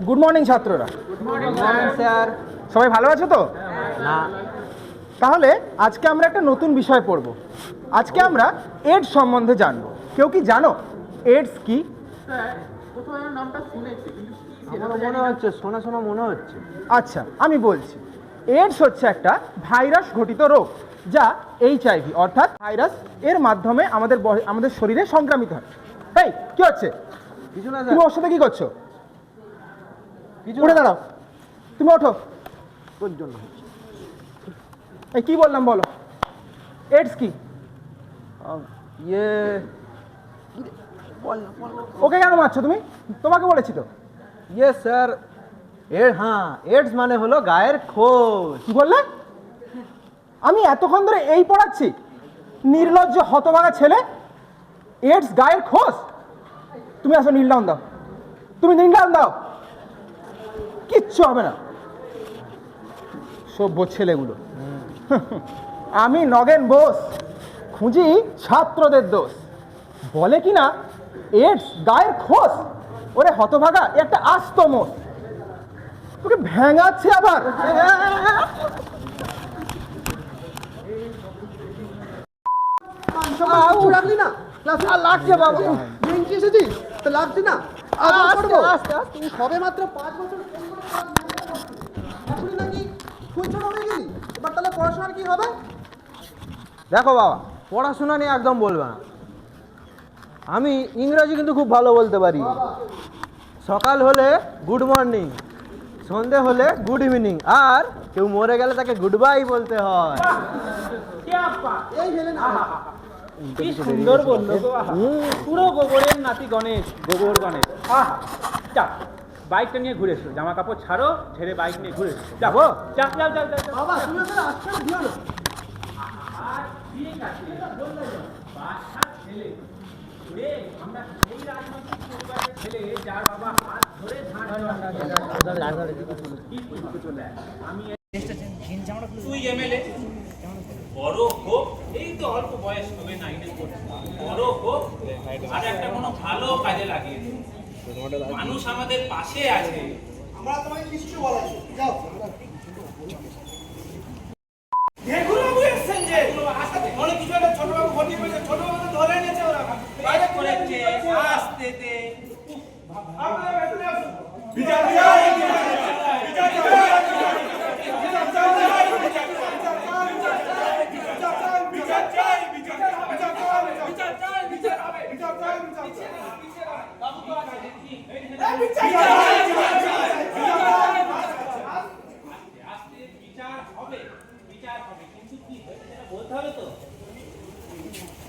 Good morning ছাত্ররা। Good morning sir. সবাই ভালো আছো তো? না। তাহলে আজকে আমরা একটা নতুন বিষয় পড়ব। আজকে আমরা এডস সম্বন্ধে জানবো। কেউ কি জানো এডস কি? আমারও মনে হচ্ছে, শোনা শোনা মনে হচ্ছে। আচ্ছা, আমি বলছি। এডস হচ্ছে একটা ভাইরাস ঘটিত রোগ, যা HIV অর্থাৎ ভাইরাস এর মাধ্যমে আমাদের শরীরে সংক্রামিত হয়। এই কি হচ্ছে? কিছু না তুমি স্যার, ওর সাথে কি করছো? কিছু উঠে না। দাঁড়াও, তুমি ওঠো। তোর জন্য হচ্ছে। এই কি বললাম বলো, এডস কি? ইয়ে বল না, বল না। ওকে কেন মারছো তুমি? তোমাকে বলেছি তো। ইয়ে স্যার, হ্যাঁ, এডস মানে হলো গায়ের খোস। কি বললে? আমি এতক্ষণ ধরে এই পড়াচ্ছি, নির্লজ্জ হতভাগা ছেলে। এডস গায়ের খোস? তুমি আসো, নীল ডাউন দাও, তুমি নীল ডাউন দাও, কিচ্ছু হবে না। সভ্য ছেলেগুলো। আমি নগেন বোস খুঁজি ছাত্রদের দোষ। বলে কি না এডস গায়ের খোস? ওরে হতভাগা, এ একটা আস্ত মোষ। তোকে ভেঙাচ্ছে আবার। রাখলি না ক্লাসে লাগছে বাবা। বেঞ্চে এসেছিস তো লাগছে না। আস্তে আস্তে আস্তে। তুই সবে মাত্র 5 বছর এখনই নাকি খুঁজছো হয়ে গেলি। এবার তাহলে পড়াশোনার কি হবে? দেখো বাবা, পড়াশোনা নিয়ে একদম বলবে না। আমি ইংরেজি কিন্তু খুব ভালো বলতে পারি। সকাল হলে গুড মর্নিং, সন্ধে হলে গুড ইভিনিং, আর কেউ মরে গেলে তাকে গুড বাই বলতে হয়। এই হেলে না কি সুন্দর বললো গো, আহা। পুরো গোবরের নাতি গণেশ, গোবর গণেশ। যা বাইকটা নিয়ে ঘুরে এসো, জামা কাপড় ছাড়ো, ছেড়ে বাইক নিয়ে ঘুরে এসো। যাবো, যাও যাও যাও যাও যাও। বাবা শুনে তো আজকে দিও না। ঠিক আছে, বাচ্চা ছেলে রে, আমরা সেই রাজনৈতিক পরিবারের ছেলে যার বাবা হাত ধরে আমি তুই এমএলএ বড় হোক, এই তো অল্প বয়স হবে, 9-এ পড়ছে, বড় হোক আর একটা কোনো ভালো কাজে লাগিয়ে দিন। মানুষ আমাদের পাশে আছে। আমরা তোমায় কিছু বলাই যাও। ঘেঘুরবাবু এসছেন যে, মনে কিছু একটা ছোটবাবু ঘটিয়ে ফেলেছে, ছোটবাবু ধরে এনেছে ওরা। বাইরে করেছে, আসতে দে। আপনারা ভেতরে আসুন। বিচার বিচার বিচার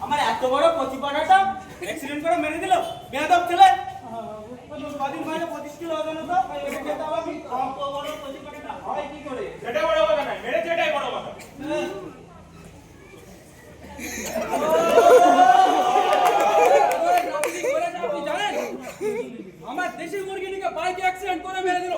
আমার এত বড় প্রতিপাটাটা অ্যাক্সিডেন্ট করে মেরে দিল, বেয়াদব ছেলে। কদিন মানে 25 কিলো ওজন হতো, এটা আমি অত বড় প্রতিপাটাটা হয় কি করে? এটা বড় কথা না, মেরেছে এটাই বড় কথা। আমার দেশি মুরগিটিকে বাইক অ্যাক্সিডেন্ট করে মেরে দিল।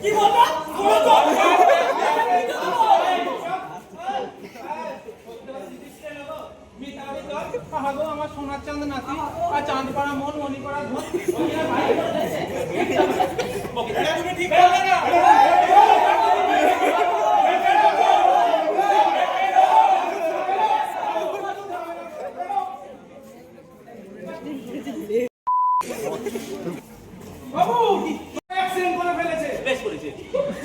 কি বলবো? আমার সোনার চাঁদ নাতি আর চাঁদ পাড়া মন মনি পাড়া ধন তুমি ঠিক বললে না। বাবু অ্যাক্সিডেন্ট করে ফেলেছে। বেশ করেছে।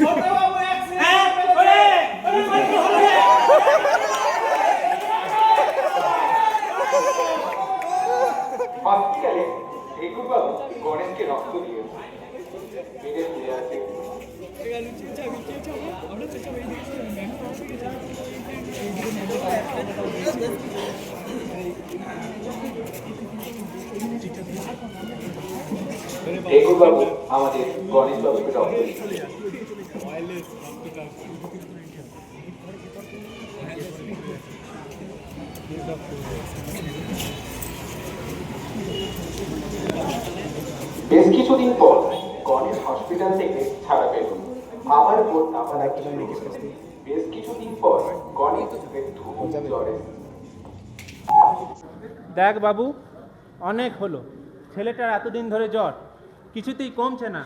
ছোট বাবু অ্যাক্সিডেন্ট করে ফেলেছে। হসপিটালে ঘেঘুরবাবু গণেশকে রক্ত দিয়েছে। মেরে ফিরে আসে। ঘেঘুরবাবু আমাদের গণেশ বাবুকে রক্ত দিয়েছে। বেশ কিছুদিন পর গণেশ হসপিটাল থেকে ছাড়া পেল। আবার ভোর নামার আগে বেশ কিছুদিন পর গণেশ ধুম জ্বরে। দেখ বাবু, অনেক হলো, ছেলেটার এতদিন ধরে জ্বর কিছুতেই কমছে না।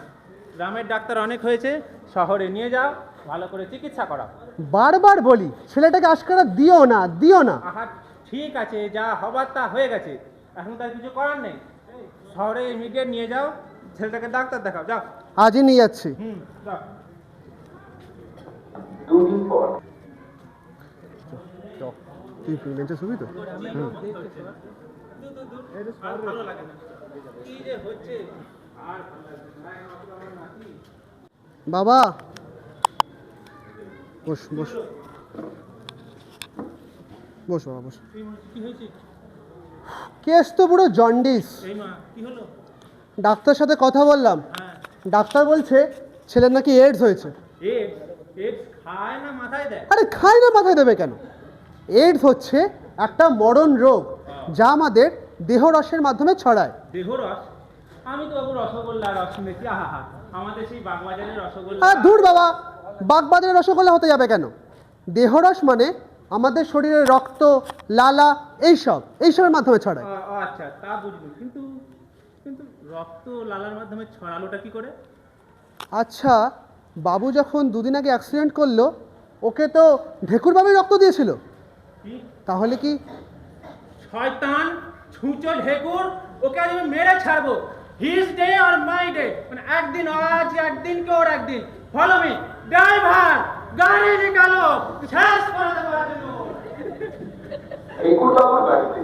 গ্রামের ডাক্তার অনেক হয়েছে, শহরে নিয়ে যাও, ভালো করে চিকিৎসা করাও। বারবার বলি ছেলেটাকে আজকারা দিও না। আহা, ঠিক আছে, যা হবার তা হয়ে গেছে, এখন তার কিছু করার নেই। শহরে ইমিডিয়েট নিয়ে যাও, ছেলেটাকে ডাক্তার দেখাও, যাও। আজই নিয়ে যাচ্ছি। যাও। দুদিন পর তুই প্রেগনেন্টের ছবি তো? আর ভালো লাগে না, কি যে হচ্ছে আর ভালো লাগে না। বাবা বস বস বস বাবা বস। কি হয়েছে? কেস তো পুরো জন্ডিস। এই মা, কি হলো? ডাক্তার সাথে কথা বললাম, হ্যাঁ, ডাক্তার বলছে ছেলের নাকি এডস হয়েছে। এডস? এডস খায় না মাথায় দেয়? আরে খাই না মাথায় দেবে কেন? এডস হচ্ছে একটা মরণ রোগ যা আমাদের দেহরসের মাধ্যমে ছড়ায়। দেহরস? আমি তো বাবু রসগোল্লা রস শুনেছি। আহা, আমাদের সেই বাগবাজারের রসগোল্লা। আর ধুর বাবা, বাগবাজারের রসগোল্লা হতে যাবে কেন? দেহরস মানে আমাদের শরীরের রক্ত, লালা এইসবের মাধ্যমে ছড়ায়। আচ্ছা, তা বুঝলি, কিন্তু কিন্তু রক্ত লালার মাধ্যমে ছড়ালোটা কি করে? আচ্ছা, বাবু যখন দুদিন আগে অ্যাক্সিডেন্ট করলো, ওকে তো ঢেকুর বাবুই রক্ত দিয়েছিল, কি তাহলে কি? শয়তান, ছুঁচো ঢেকুর, ওকে আজ আমি মেরে ছাড়বো। হিজ ডে আর মাই ডে, মানে একদিন আজ, একদিন কে ওর একদিন। ফলো মি ড্রাইভার, গাড়ি নিকালো, শেষ করে দেবো আজ ওর। ঠেকুরবাবুর বাড়িতে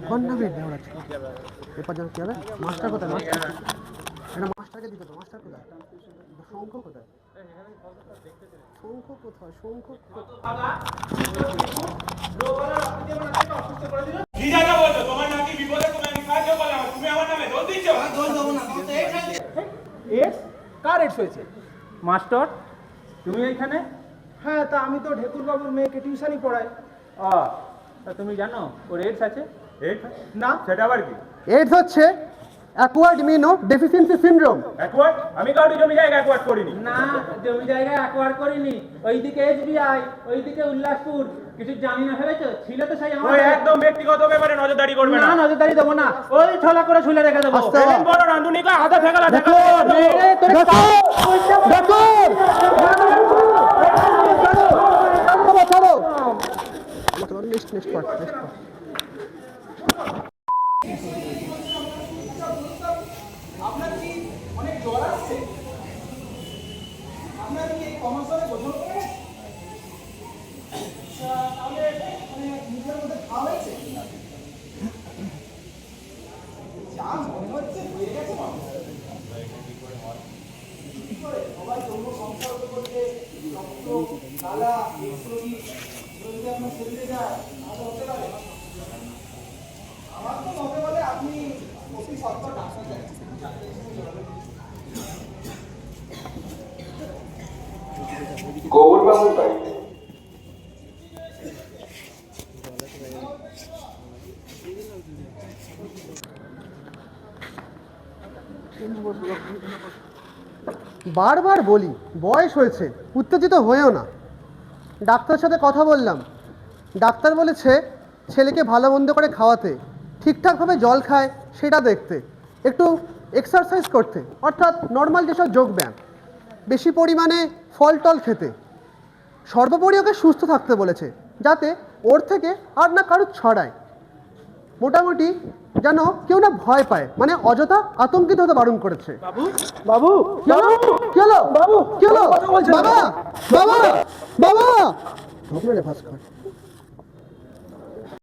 কর না বে, দেওয়া আছে। এরপর যেন কি হবে? মাস্টার কোথায়? এটা মাস্টারকে দিতে হবে। মাস্টার কোথায়? শঙ্খ কোথায়? শঙ্খ কোথায়? শঙ্খ কি জায়গা বলছো? তোমার নাকি বিপদে তুমি আমি সাহায্য করলাম, তুমি আমার নামে দোষ দিচ্ছ? এডস? কার এডস হয়েছে? মাস্টার, তুমি এইখানে? হ্যাঁ, তা আমি তো ঢেকুরবাবুর মেয়েকে টিউশনই পড়াই। তা তুমি জানো ওর এডস আছে? এডস? না। সেটা আবার কি? এডস হচ্ছে acquired immuno deficiency syndrome. Acquired? আমি কাউকে জমি জায়গা অ্যাকোয়ার্ড করিনি। না, জমি জায়গা অ্যাকোয়ার্ড করিনি। ওইদিকে এসবিআই, ওইদিকে উল্লাসপুর, কিছু জানি না ভেবেছো? ছিল তো সেই আমার। ওই একদম ব্যক্তিগত ব্যাপারে নজরদারি করবে না, না। নজরদারি দেবো না, ওই ছলা করে ঝুলে রেখে দেবো। আস্তে। এমন বড় রাঁধুনিকে হাতে ফেকালা দেখো নেক্সট পার্ট। আপনার কি অনেক জ্বর আসছে? আপনার কি এই কমার্সে বোঝানো পড়ে? আচ্ছা, তাহলে মানে মুখের মধ্যে ঘা হয়েছে? যা মনে হচ্ছে হয়ে গেছে মানুষ। কি করে সবাই জন্য সংসার করতে রক্ত, লালা, এক্সরোগি যদি আপনার শরীরে যায় তাহলে হতে পারে। আমার তো মতে বলে আপনি অতি সত্তর ডাক্তার দেন। গৌরবাবুর বাড়িতে বারবার বলি বয়স হয়েছে, উত্তেজিত হয়েও না। ডাক্তারের সাথে কথা বললাম, ডাক্তার বলেছে ছেলেকে ভালো মন্দ করে খাওয়াতে, ঠিকঠাকভাবে জল খায় সেটা দেখতে, একটু এক্সারসাইজ করতে, অর্থাৎ নর্মাল যেসব যোগব্যায়াম, বেশি পরিমাণে ফল টল খেতে, সর্বোপরি ওকে সুস্থ থাকতে বলেছে, যাতে ওর থেকে আর না কারো ছড়ায়। মোটামুটি যেন কেউ না ভয় পায়, মানে অযথা আতঙ্কিত হতে বারণ করেছে। বাবু, কি হলো? কি হলো? বাবু, কি হলো? কথা বলছেন? বাবা বাবা বাবা ভাস্কর